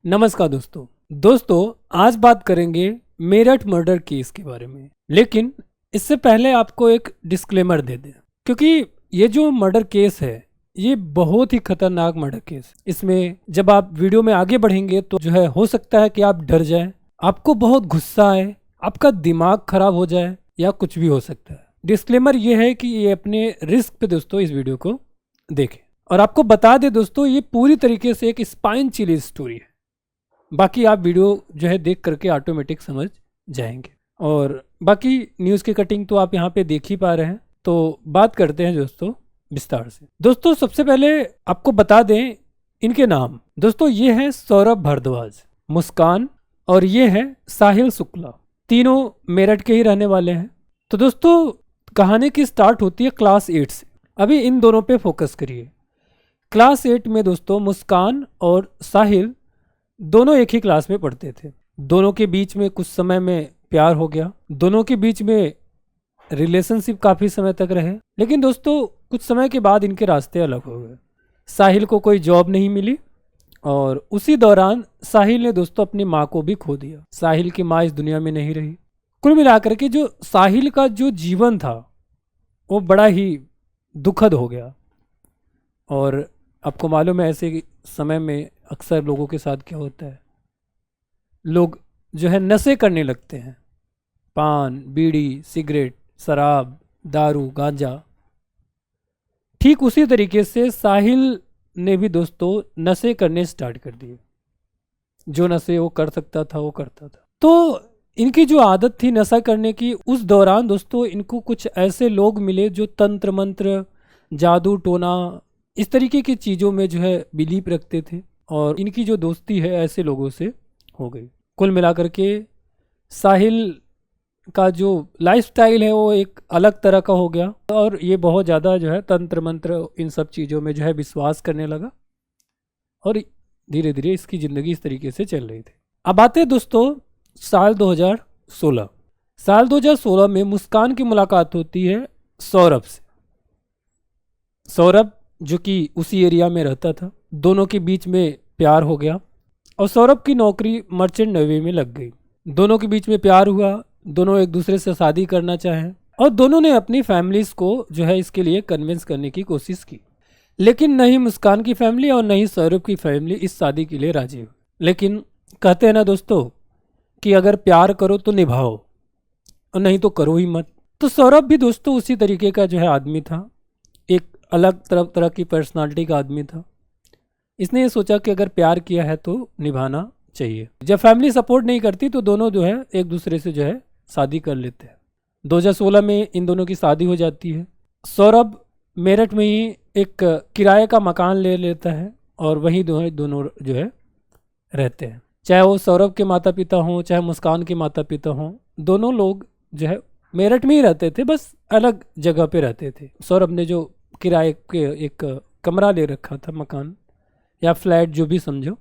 नमस्कार दोस्तों आज बात करेंगे मेरठ मर्डर केस के बारे में। लेकिन इससे पहले आपको एक डिस्क्लेमर दे दें, क्योंकि ये जो मर्डर केस है ये बहुत ही खतरनाक मर्डर केस। इसमें जब आप वीडियो में आगे बढ़ेंगे तो जो है हो सकता है कि आप डर जाएं, आपको बहुत गुस्सा आए, आपका दिमाग खराब हो जाए या कुछ भी हो सकता है। डिस्क्लेमर ये है कि ये अपने रिस्क पे दोस्तों इस वीडियो को देखें। और आपको बता दें दोस्तों, ये पूरी तरीके से एक स्पाइन चिली स्टोरी है। बाकी आप वीडियो जो है देख करके ऑटोमेटिक समझ जाएंगे। और बाकी न्यूज़ की कटिंग तो आप यहाँ पे देख ही पा रहे हैं। तो बात करते हैं दोस्तों विस्तार से। दोस्तों सबसे पहले आपको बता दें इनके नाम। दोस्तों ये है सौरभ भारद्वाज, मुस्कान और ये है साहिल शुक्ला। तीनों मेरठ के ही रहने वाले हैं। तो दोस्तों कहानी की स्टार्ट होती है क्लास 8 से। अभी इन दोनों पे फोकस करिए। क्लास 8 में दोस्तों मुस्कान और साहिल दोनों एक ही क्लास में पढ़ते थे। दोनों के बीच में कुछ समय में प्यार हो गया। दोनों के बीच में रिलेशनशिप काफ़ी समय तक रहे। लेकिन दोस्तों कुछ समय के बाद इनके रास्ते अलग हो गए। साहिल को कोई जॉब नहीं मिली और उसी दौरान साहिल ने दोस्तों अपनी माँ को भी खो दिया। साहिल की माँ इस दुनिया में नहीं रही। कुल मिलाकर के जो साहिल का जो जीवन था वो बड़ा ही दुखद हो गया। और आपको मालूम है ऐसे समय में अक्सर लोगों के साथ क्या होता है, लोग जो है नशे करने लगते हैं। पान, बीड़ी, सिगरेट, शराब, दारू, गांजा। ठीक उसी तरीके से साहिल ने भी दोस्तों नशे करने स्टार्ट कर दिए। जो नशे वो कर सकता था वो करता था। तो इनकी जो आदत थी नशा करने की, उस दौरान दोस्तों इनको कुछ ऐसे लोग मिले जो तंत्र मंत्र, जादू टोना, इस तरीके की चीज़ों में जो है बिलीव रखते थे। और इनकी जो दोस्ती है ऐसे लोगों से हो गई। कुल मिलाकर के साहिल का जो लाइफस्टाइल है वो एक अलग तरह का हो गया और ये बहुत ज़्यादा जो है तंत्र मंत्र इन सब चीज़ों में जो है विश्वास करने लगा। और धीरे धीरे इसकी ज़िंदगी इस तरीके से चल रही थी। अब आते हैं दोस्तों साल 2016। साल 2016 में मुस्कान की मुलाकात होती है सौरभ से। सौरभ जो कि उसी एरिया में रहता था। दोनों के बीच में प्यार हो गया और सौरभ की नौकरी मर्चेंट नेवी में लग गई। दोनों के बीच में प्यार हुआ। दोनों एक दूसरे से शादी करना चाहें और दोनों ने अपनी फैमिलीज को जो है इसके लिए कन्विंस करने की कोशिश की। लेकिन नहीं मुस्कान की फैमिली और नहीं सौरभ की फैमिली इस शादी के लिए राजी हुई। लेकिन कहते हैं ना दोस्तों कि अगर प्यार करो तो निभाओ और नहीं तो करो ही मत। तो सौरभ भी दोस्तों उसी तरीके का जो है आदमी था। एक अलग तरह की पर्सनालिटी का आदमी था। इसने ये सोचा कि अगर प्यार किया है तो निभाना चाहिए। जब फैमिली सपोर्ट नहीं करती तो दोनों जो है एक दूसरे से जो है शादी कर लेते हैं। 2016 में इन दोनों की शादी हो जाती है। सौरभ मेरठ में ही एक किराए का मकान ले लेता है और वहीं दोनों जो है रहते हैं। चाहे वो सौरभ के माता पिता हों चाहे मुस्कान के माता पिता हों, दोनों लोग जो है मेरठ में ही रहते थे, बस अलग जगह पे रहते थे। सौरभ ने जो किराए के एक कमरा ले रखा था, मकान या फ्लैट जो भी समझो,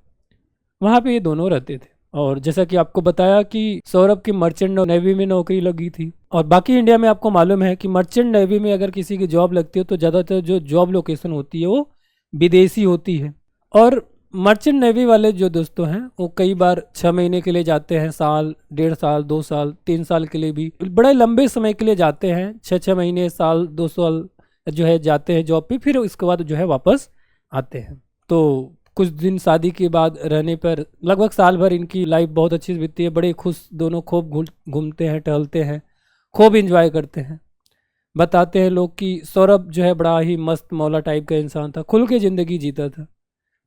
वहाँ पे ये दोनों रहते थे। और जैसा कि आपको बताया कि सौरभ की मर्चेंट नेवी में नौकरी लगी थी। और बाकी इंडिया में आपको मालूम है कि मर्चेंट नेवी में अगर किसी की जॉब लगती है तो ज़्यादातर जो जॉब लोकेशन होती है वो विदेशी होती है। और मर्चेंट नेवी वाले जो दोस्तों हैं वो कई बार 6 महीने के लिए जाते हैं, साल, 1.5 साल, 2 साल, 3 साल के लिए भी बड़े लंबे समय के लिए जाते हैं। 6 महीने, साल, 2 साल जो है जाते हैं जॉब पे, फिर उसके बाद जो है वापस आते हैं। तो कुछ दिन शादी के बाद रहने पर लगभग साल भर इनकी लाइफ बहुत अच्छी बीतती है। बड़े खुश दोनों, खूब घूमते हैं, टहलते हैं, खूब इंजॉय करते हैं। बताते हैं लोग कि सौरभ जो है बड़ा ही मस्त मौला टाइप का इंसान था, खुल के ज़िंदगी जीता था।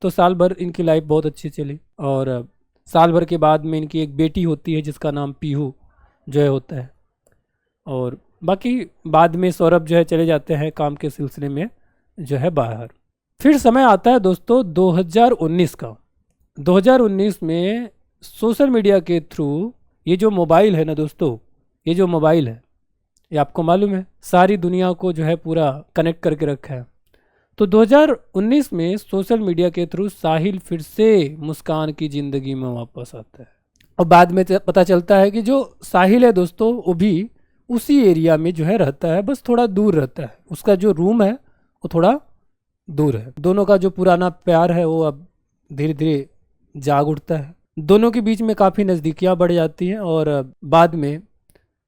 तो साल भर इनकी लाइफ बहुत अच्छी चली। और साल भर के बाद में इनकी एक बेटी होती है जिसका नाम पीहू जो है होता है। और बाकी बाद में सौरभ जो है चले जाते हैं काम के सिलसिले में जो है बाहर। फिर समय आता है दोस्तों 2019 का। 2019 में सोशल मीडिया के थ्रू ये जो मोबाइल है ना दोस्तों, ये जो मोबाइल है ये आपको मालूम है सारी दुनिया को जो है पूरा कनेक्ट करके रखा है। तो 2019 में सोशल मीडिया के थ्रू साहिल फिर से मुस्कान की ज़िंदगी में वापस आता है। और बाद में पता चलता है कि जो साहिल है दोस्तों वो भी उसी एरिया में जो है रहता है, बस थोड़ा दूर रहता है। उसका जो रूम है वो थोड़ा दूर है। दोनों का जो पुराना प्यार है वो अब धीरे धीरे जाग उठता है। दोनों के बीच में काफ़ी नज़दीकियाँ बढ़ जाती हैं और बाद में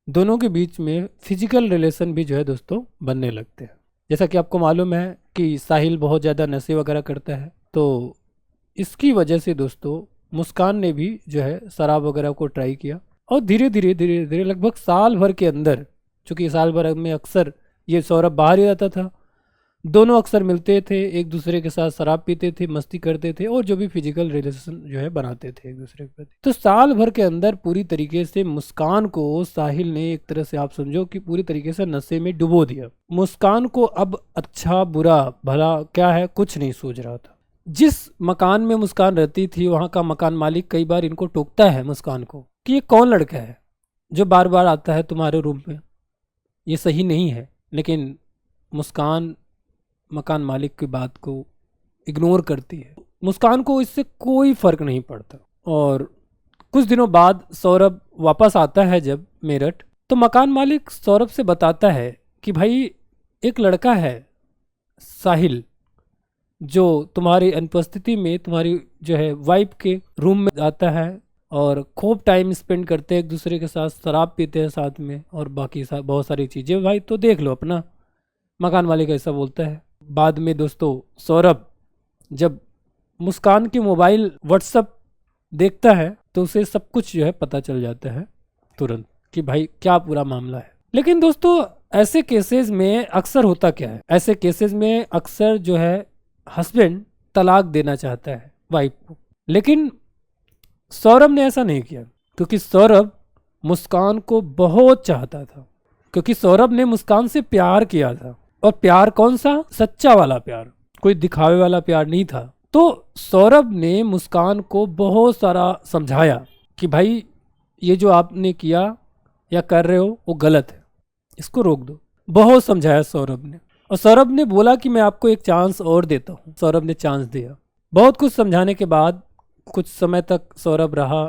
दोनों के बीच में फिजिकल रिलेशन भी जो है दोस्तों बनने लगते हैं। जैसा कि आपको मालूम है कि साहिल बहुत ज़्यादा नशे वगैरह करता है, तो इसकी वजह से दोस्तों मुस्कान ने भी जो है शराब वगैरह को ट्राई किया और धीरे धीरे लगभग साल भर के अंदर, चूँकि साल भर में अक्सर ये सौरभ बाहर ही रहता था, दोनों अक्सर मिलते थे, एक दूसरे के साथ शराब पीते थे, मस्ती करते थे और जो भी फिजिकल रिलेशन जो है बनाते थे एक दूसरे के प्रति। तो साल भर के अंदर पूरी तरीके से मुस्कान को साहिल ने एक तरह से आप समझो कि पूरी तरीके से नशे में डुबो दिया। मुस्कान को अब अच्छा बुरा भला क्या है कुछ नहीं सूझ रहा था। जिस मकान में मुस्कान रहती थी वहाँ का मकान मालिक कई बार इनको टोकता है मुस्कान को कि ये कौन लड़का है जो बार बार आता है तुम्हारे रूम में, ये सही नहीं है। लेकिन मुस्कान मकान मालिक की बात को इग्नोर करती है, मुस्कान को इससे कोई फर्क नहीं पड़ता। और कुछ दिनों बाद सौरभ वापस आता है जब मेरठ, तो मकान मालिक सौरभ से बताता है कि भाई एक लड़का है साहिल जो तुम्हारी अनुपस्थिति में तुम्हारी जो है वाइफ के रूम में आता है और खूब टाइम स्पेंड करते हैं एक दूसरे के साथ, शराब पीते हैं साथ में और बाकी बहुत सारी चीज़ें, भाई तो देख लो अपना। मकान मालिक ऐसा बोलता है। बाद में दोस्तों सौरभ जब मुस्कान की मोबाइल व्हाट्सएप देखता है तो उसे सब कुछ जो है पता चल जाता है तुरंत कि भाई क्या पूरा मामला है। लेकिन दोस्तों ऐसे केसेस में अक्सर होता क्या है, ऐसे केसेस में अक्सर जो है हस्बैंड तलाक देना चाहता है वाइफ को, लेकिन सौरभ ने ऐसा नहीं किया क्योंकि सौरभ मुस्कान को बहुत चाहता था, क्योंकि सौरभ ने मुस्कान से प्यार किया था। और प्यार कौन सा, सच्चा वाला प्यार, कोई दिखावे वाला प्यार नहीं था। तो सौरभ ने मुस्कान को बहुत सारा समझाया कि भाई ये जो आपने किया या कर रहे हो वो गलत है, इसको रोक दो। बहुत समझाया सौरभ ने और सौरभ ने बोला कि मैं आपको एक चांस और देता हूँ। सौरभ ने चांस दिया। बहुत कुछ समझाने के बाद कुछ समय तक सौरभ रहा,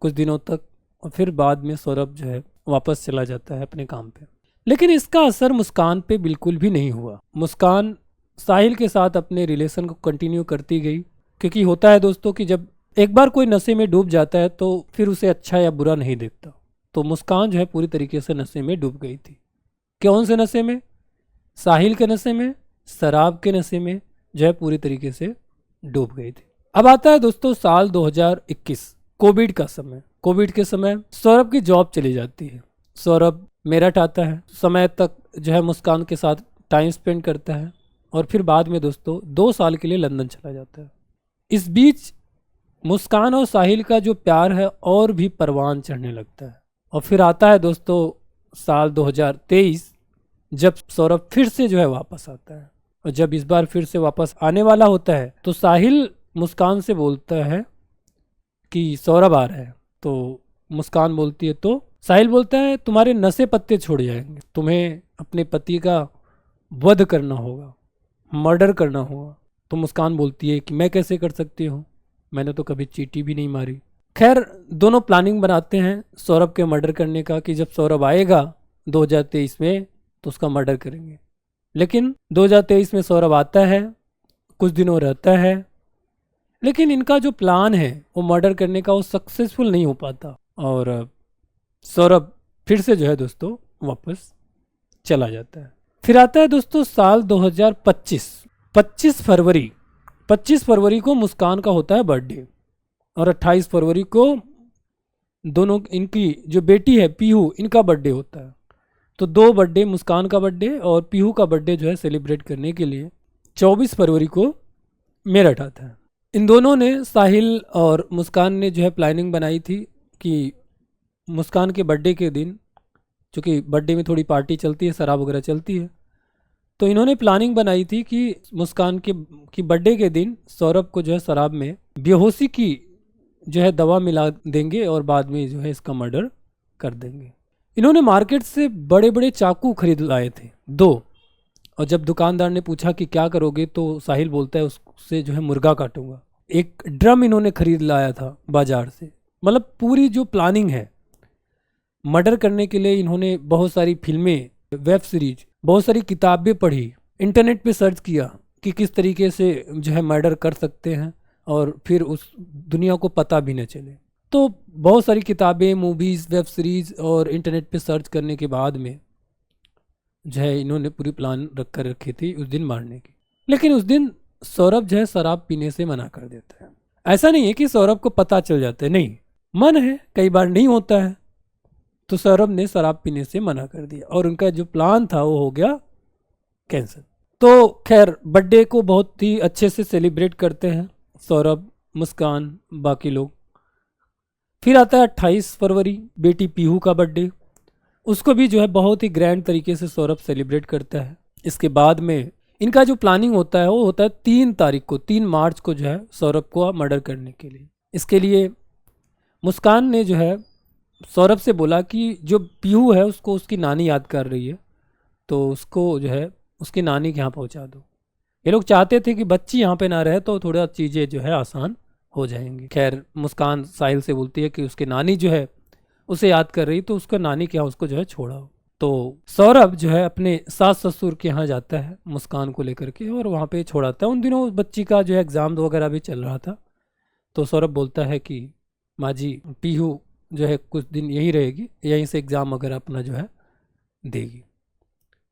कुछ दिनों तक, और फिर बाद में सौरभ जो है वापस चला जाता है अपने काम पे। लेकिन इसका असर मुस्कान पे बिल्कुल भी नहीं हुआ। मुस्कान साहिल के साथ अपने रिलेशन को कंटिन्यू करती गई, क्योंकि होता है दोस्तों कि जब एक बार कोई नशे में डूब जाता है तो फिर उसे अच्छा या बुरा नहीं देखता। तो मुस्कान जो है पूरी तरीके से नशे में डूब गई थी। कौन से नशे में, साहिल के नशे में, शराब के नशे में जो है पूरी तरीके से डूब गई थी। अब आता है दोस्तों साल 2021, कोविड का समय। कोविड के समय सौरभ की जॉब चली जाती है। सौरभ मेरठ आता है, समय तक जो है मुस्कान के साथ टाइम स्पेंड करता है और फिर बाद में दोस्तों 2 साल के लिए लंदन चला जाता है। इस बीच मुस्कान और साहिल का जो प्यार है और भी परवान चढ़ने लगता है। और फिर आता है दोस्तों साल 2023, जब सौरभ फिर से जो है वापस आता है। और जब इस बार फिर से वापस आने वाला होता है तो साहिल मुस्कान से बोलता है कि सौरभ आ रहा है। तो मुस्कान बोलती है, तो साहिल बोलता है तुम्हारे नशे पत्ते छोड़ जाएंगे, तुम्हें अपने पति का वध करना होगा, मर्डर करना होगा। तो मुस्कान बोलती है कि मैं कैसे कर सकती हूँ, मैंने तो कभी चींटी भी नहीं मारी। खैर दोनों प्लानिंग बनाते हैं सौरभ के मर्डर करने का कि जब सौरभ आएगा 2023 में तो उसका मर्डर करेंगे। लेकिन 2023 में सौरभ आता है, कुछ दिनों रहता है, लेकिन इनका जो प्लान है वो मर्डर करने का वो सक्सेसफुल नहीं हो पाता और सौरभ फिर से जो है दोस्तों वापस चला जाता है। फिर आता है दोस्तों साल 2025, 25 फरवरी को मुस्कान का होता है बर्थडे और 28 फरवरी को दोनों इनकी जो बेटी है पीहू, इनका बर्थडे होता है। तो 2 बर्थडे, मुस्कान का बर्थडे और पीहू का बर्थडे जो है सेलिब्रेट करने के लिए 24 फरवरी को मेरठ आता है। इन दोनों ने, साहिल और मुस्कान ने जो है प्लानिंग बनाई थी कि मुस्कान के बर्थडे के दिन, चूँकि बर्थडे में थोड़ी पार्टी चलती है, शराब वगैरह चलती है, तो इन्होंने प्लानिंग बनाई थी कि मुस्कान की बर्थडे के दिन सौरभ को जो है शराब में बेहोशी की जो है दवा मिला देंगे और बाद में जो है इसका मर्डर कर देंगे। इन्होंने मार्केट से बड़े बड़े चाकू खरीद लाए थे 2, और जब दुकानदार ने पूछा कि क्या करोगे तो साहिल बोलता है उससे जो है मुर्गा काटूंगा। एक ड्रम इन्होंने खरीद लाया था बाजार से। मतलब पूरी जो प्लानिंग है मर्डर करने के लिए, इन्होंने बहुत सारी फिल्में, वेब सीरीज, बहुत सारी किताबें पढ़ी, इंटरनेट पे सर्च किया कि किस तरीके से जो है मर्डर कर सकते हैं और फिर उस दुनिया को पता भी न चले। तो बहुत सारी किताबें, मूवीज़, वेब सीरीज़ और इंटरनेट पे सर्च करने के बाद में जो है इन्होंने पूरी प्लान रख कर रखी थी उस दिन मारने की। लेकिन उस दिन सौरभ जो है शराब पीने से मना कर देता है। ऐसा नहीं है कि सौरभ को पता चल जाता है, नहीं, मन है, कई बार नहीं होता है। तो सौरभ ने शराब पीने से मना कर दिया और उनका जो प्लान था वो हो गया कैंसिल। तो खैर बर्थडे को बहुत ही अच्छे से सेलिब्रेट करते हैं सौरभ, मुस्कान, बाकी लोग। फिर आता है 28 फरवरी, बेटी पीहू का बर्थडे। उसको भी जो है बहुत ही ग्रैंड तरीके से सौरभ सेलिब्रेट करता है। इसके बाद में इनका जो प्लानिंग होता है वो होता है 3 तारीख को, 3 मार्च को जो है सौरभ को मर्डर करने के लिए। इसके लिए मुस्कान ने जो है सौरभ से बोला कि जो पीहू है उसको उसकी नानी याद कर रही है, तो उसको जो है उसकी नानी के यहाँ पहुँचा दो। ये लोग चाहते थे कि बच्ची यहाँ पे ना रहे तो थोड़ा चीज़ें जो है आसान हो जाएंगी। खैर मुस्कान साहिल से बोलती है कि उसकी नानी जो है उसे याद कर रही, तो उसका नानी के यहाँ उसको जो है छोड़ाओ। तो सौरभ जो है अपने सास ससुर के यहाँ जाता है मुस्कान को लेकर के और वहाँ पे छोड़ाता है। उन दिनों बच्ची का जो है एग्ज़ाम वगैरह भी चल रहा था। तो सौरभ बोलता है कि माँ जी, पीहू जो है कुछ दिन यहीं रहेगी, यहीं से एग्ज़ाम वगैरह अपना जो है देगी,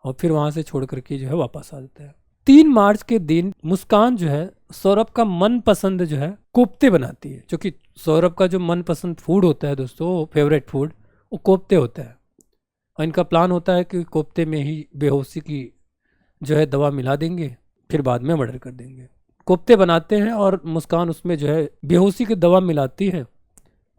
और फिर वहाँ से छोड़ करके जो है वापस आ जाता है। 3 मार्च के दिन मुस्कान जो है सौरभ का मनपसंद जो है कोफ्ते बनाती है, जो कि सौरभ का जो मनपसंद फूड होता है दोस्तों, फेवरेट फूड, वो कोफ्ते होता है। और इनका प्लान होता है कि कोफ्ते में ही बेहोशी की जो है दवा मिला देंगे, फिर बाद में मर्डर कर देंगे। कोफ्ते बनाते हैं और मुस्कान उसमें जो है बेहोशी की दवा मिलाती है,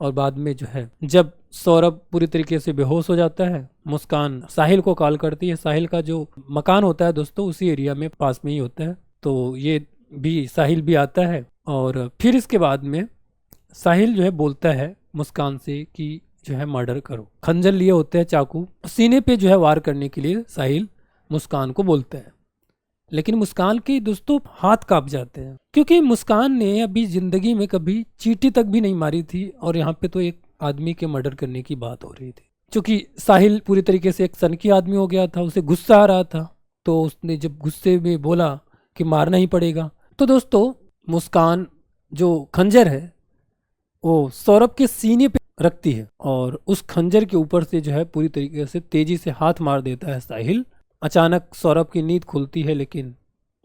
और बाद में जो है जब सौरभ पूरी तरीके से बेहोश हो जाता है, मुस्कान साहिल को कॉल करती है। साहिल का जो मकान होता है दोस्तों उसी एरिया में पास में ही होता है। तो ये भी साहिल भी आता है, और फिर इसके बाद में साहिल जो है बोलता है मुस्कान से कि जो है मर्डर करो। खंजर लिए होते हैं, चाकू, सीने पे जो है वार करने के लिए साहिल मुस्कान को बोलता है। लेकिन मुस्कान के दोस्तों हाथ कांप जाते हैं, क्योंकि मुस्कान ने अभी जिंदगी में कभी चींटी तक भी नहीं मारी थी, और यहाँ पे तो एक आदमी के मर्डर करने की बात हो रही थी। क्योंकि साहिल पूरी तरीके से एक सनकी आदमी हो गया था, उसे गुस्सा आ रहा था, तो उसने जब गुस्से में बोला कि मारना ही पड़ेगा, तो दोस्तों मुस्कान जो खंजर है वो सौरभ के सीने पे रखती है, और उस खंजर के ऊपर से जो है पूरी तरीके से तेजी से हाथ मार देता है साहिल। अचानक सौरभ की नींद खुलती है, लेकिन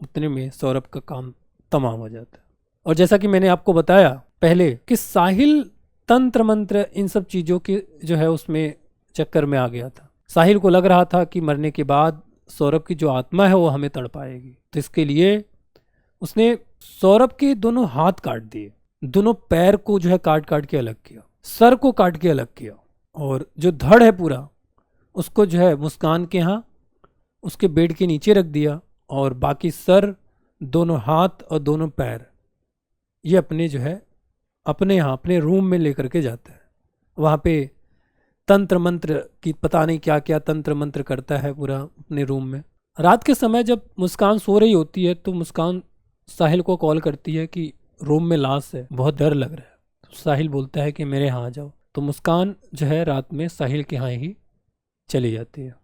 उतने में सौरभ का काम तमाम हो जाता है। और जैसा कि मैंने आपको बताया पहले कि साहिल तंत्र मंत्र इन सब चीज़ों के जो है उसमें चक्कर में आ गया था। साहिल को लग रहा था कि मरने के बाद सौरभ की जो आत्मा है वो हमें तड़पाएगी, तो इसके लिए उसने सौरभ के दोनों हाथ काट दिए, दोनों पैर को जो है काट काट के अलग किया, सर को काट के अलग किया, और जो धड़ है पूरा उसको जो है मुस्कान के यहाँ उसके बेड के नीचे रख दिया, और बाकी सर, दोनों हाथ और दोनों पैर ये अपने जो है अपने यहाँ अपने रूम में लेकर के जाता है। वहाँ पे तंत्र मंत्र की पता नहीं क्या क्या तंत्र मंत्र करता है पूरा अपने रूम में। रात के समय जब मुस्कान सो रही होती है तो मुस्कान साहिल को कॉल करती है कि रूम में लाश है, बहुत डर लग रहा है। तो साहिल बोलता है कि मेरे यहाँ आ जाओ। तो मुस्कान जो है रात में साहिल के यहाँ ही चली जाती है।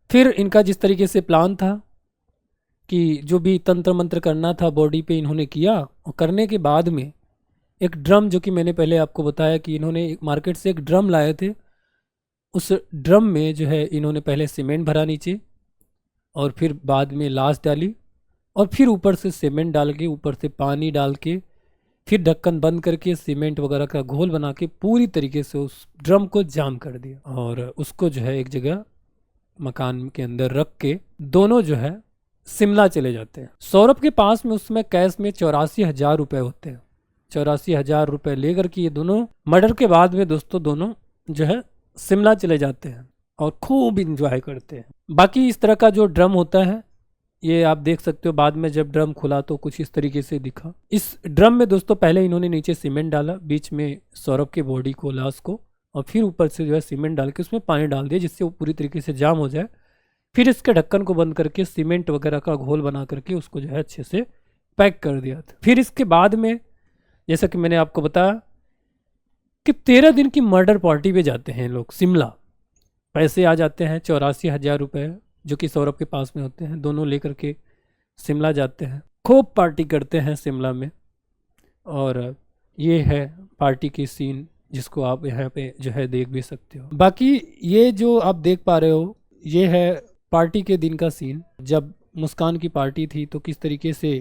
फिर इनका जिस तरीके से प्लान था कि जो भी तंत्र मंत्र करना था बॉडी पे इन्होंने किया, और करने के बाद में एक ड्रम, जो कि मैंने पहले आपको बताया कि इन्होंने मार्केट से एक ड्रम लाए थे, उस ड्रम में जो है इन्होंने पहले सीमेंट भरा नीचे, और फिर बाद में लाश डाली, और फिर ऊपर से सीमेंट डाल के, ऊपर से पानी डाल के, फिर ढक्कन बंद करके सीमेंट वगैरह का घोल बना के पूरी तरीके से उस ड्रम को जाम कर दिया, और उसको जो है एक जगह मकान के अंदर रख के दोनों जो है शिमला चले जाते हैं। सौरभ के पास में उसमें कैश में 84,000 रुपये होते हैं। 84,000 रुपये लेकर के ये दोनों मर्डर के बाद में दोस्तों दोनों जो है शिमला चले जाते हैं और खूब इंजॉय करते हैं। बाकी इस तरह का जो ड्रम होता है ये आप देख सकते हो, बाद में जब ड्रम खुला तो कुछ इस तरीके से दिखा। इस ड्रम में दोस्तों पहले इन्होंने नीचे सीमेंट डाला, बीच में सौरभ की बॉडी को, लाश को, और फिर ऊपर से जो है सीमेंट डाल के उसमें पानी डाल दिया जिससे वो पूरी तरीके से जाम हो जाए। फिर इसके ढक्कन को बंद करके सीमेंट वगैरह का घोल बना करके उसको जो है अच्छे से पैक कर दिया था। फिर इसके बाद में जैसा कि मैंने आपको बताया कि 13 दिन की मर्डर पार्टी पे जाते हैं लोग शिमला। पैसे आ जाते हैं 84,000 रुपये जो कि सौरभ के पास में होते हैं, दोनों लेकर के शिमला जाते हैं, खूब पार्टी करते हैं शिमला में। और ये है पार्टी की सीन जिसको आप यहाँ पे जो है देख भी सकते हो। बाकी ये जो आप देख पा रहे हो ये है पार्टी के दिन का सीन। जब मुस्कान की पार्टी थी तो किस तरीके से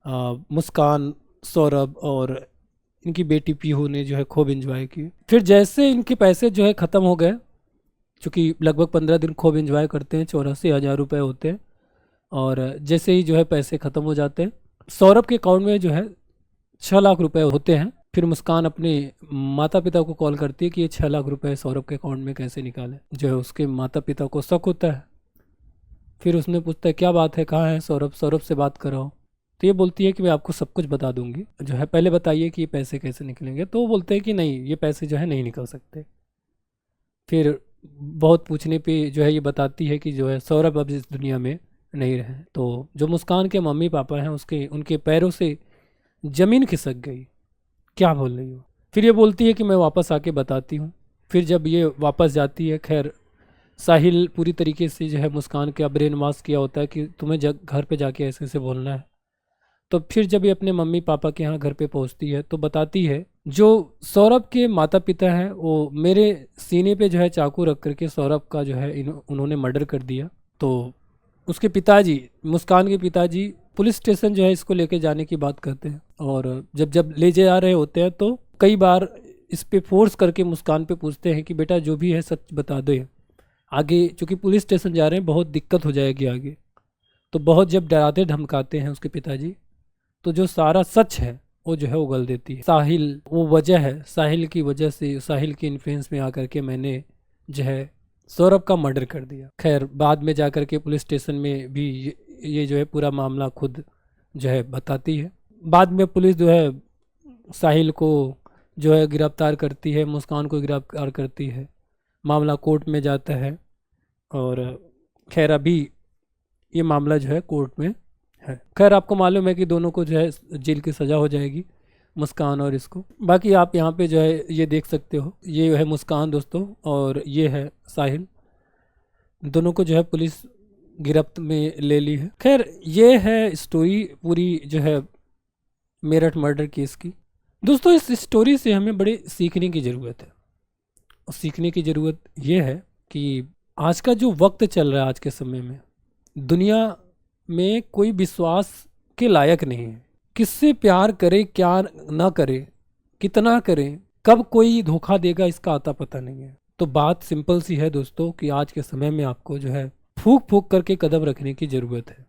मुस्कान, सौरभ और इनकी बेटी पीहू ने जो है खूब एंजॉय की। फिर जैसे इनके पैसे जो है ख़त्म हो गए, चूँकि लगभग 15 दिन खूब एंजॉय करते हैं, 84,000 रुपये होते हैं, और जैसे ही जो है पैसे ख़त्म हो जाते हैं, सौरभ के अकाउंट में जो है 6 लाख रुपए होते हैं। फिर मुस्कान अपने माता पिता को कॉल करती है कि ये 6 लाख रुपए सौरभ के अकाउंट में कैसे निकाले। जो है उसके माता पिता को शक होता है। फिर उसने पूछता है क्या बात है, कहाँ है सौरभ, सौरभ से बात कराओ। तो ये बोलती है कि मैं आपको सब कुछ बता दूंगी, जो है पहले बताइए कि ये पैसे कैसे निकलेंगे। तो वो बोलते हैं कि नहीं, ये पैसे जो है नहीं निकल सकते। फिर बहुत पूछने पे जो है ये बताती है कि जो है सौरभ अब इस दुनिया में नहीं रहे। तो जो मुस्कान के मम्मी पापा हैं उसके उनके पैरों से ज़मीन खिसक गई। क्या बोल रही हो। फिर ये बोलती है कि मैं वापस आके बताती हूँ। फिर जब ये वापस जाती है, खैर साहिल पूरी तरीके से जो है मुस्कान का ब्रेन वॉश किया होता है कि तुम्हें घर पे जाके ऐसे ऐसे बोलना है। तो फिर जब ये अपने मम्मी पापा के यहाँ घर पे पहुँचती है तो बताती है जो सौरभ के माता पिता हैं वो मेरे सीने पे जो है चाकू रख करके सौरभ का जो है उन्होंने मर्डर कर दिया। तो उसके पिताजी, मुस्कान के पिताजी पुलिस स्टेशन जो है इसको लेके जाने की बात करते हैं, और जब जब ले जा रहे होते हैं तो कई बार इस पे फोर्स करके मुस्कान पे पूछते हैं कि बेटा जो भी है सच बता दे, आगे चूँकि पुलिस स्टेशन जा रहे हैं बहुत दिक्कत हो जाएगी आगे। तो बहुत जब डराते धमकाते हैं उसके पिताजी, तो जो सारा सच है वो जो है उगल देती है। साहिल वो वजह है, साहिल की वजह से, साहिल के इन्फ्लुएंस में आकर के मैंने जो है सौरभ का मर्डर कर दिया। खैर बाद में जाकर के पुलिस स्टेशन में भी ये जो है पूरा मामला खुद जो है बताती है। बाद में पुलिस जो है साहिल को जो है गिरफ्तार करती है, मुस्कान को गिरफ्तार करती है, मामला कोर्ट में जाता है, और खैर अभी ये मामला जो है कोर्ट में है। खैर आपको मालूम है कि दोनों को जो है जेल की सज़ा हो जाएगी, मुस्कान और इसको। बाकी आप यहाँ पे जो है ये देख सकते हो, ये है मुस्कान दोस्तों और ये है साहिल, दोनों को जो है पुलिस गिरफ्त में ले ली है। खैर ये है स्टोरी पूरी जो है मेरठ मर्डर केस की। दोस्तों इस स्टोरी से हमें बड़े सीखने की ज़रूरत है, और सीखने की ज़रूरत ये है कि आज का जो वक्त चल रहा है, आज के समय में दुनिया में कोई विश्वास के लायक नहीं है। किससे प्यार करे, क्या ना करे, कितना करें, कब कोई धोखा देगा इसका आता पता नहीं है। तो बात सिंपल सी है दोस्तों कि आज के समय में आपको जो है फूक फूक करके कदम रखने की ज़रूरत है,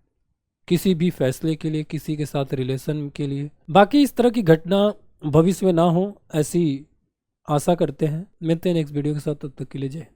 किसी भी फैसले के लिए, किसी के साथ रिलेशन के लिए। बाकी इस तरह की घटना भविष्य में ना हो ऐसी आशा करते हैं। मिलते हैं नेक्स्ट वीडियो के साथ, तब तक के लिए जय।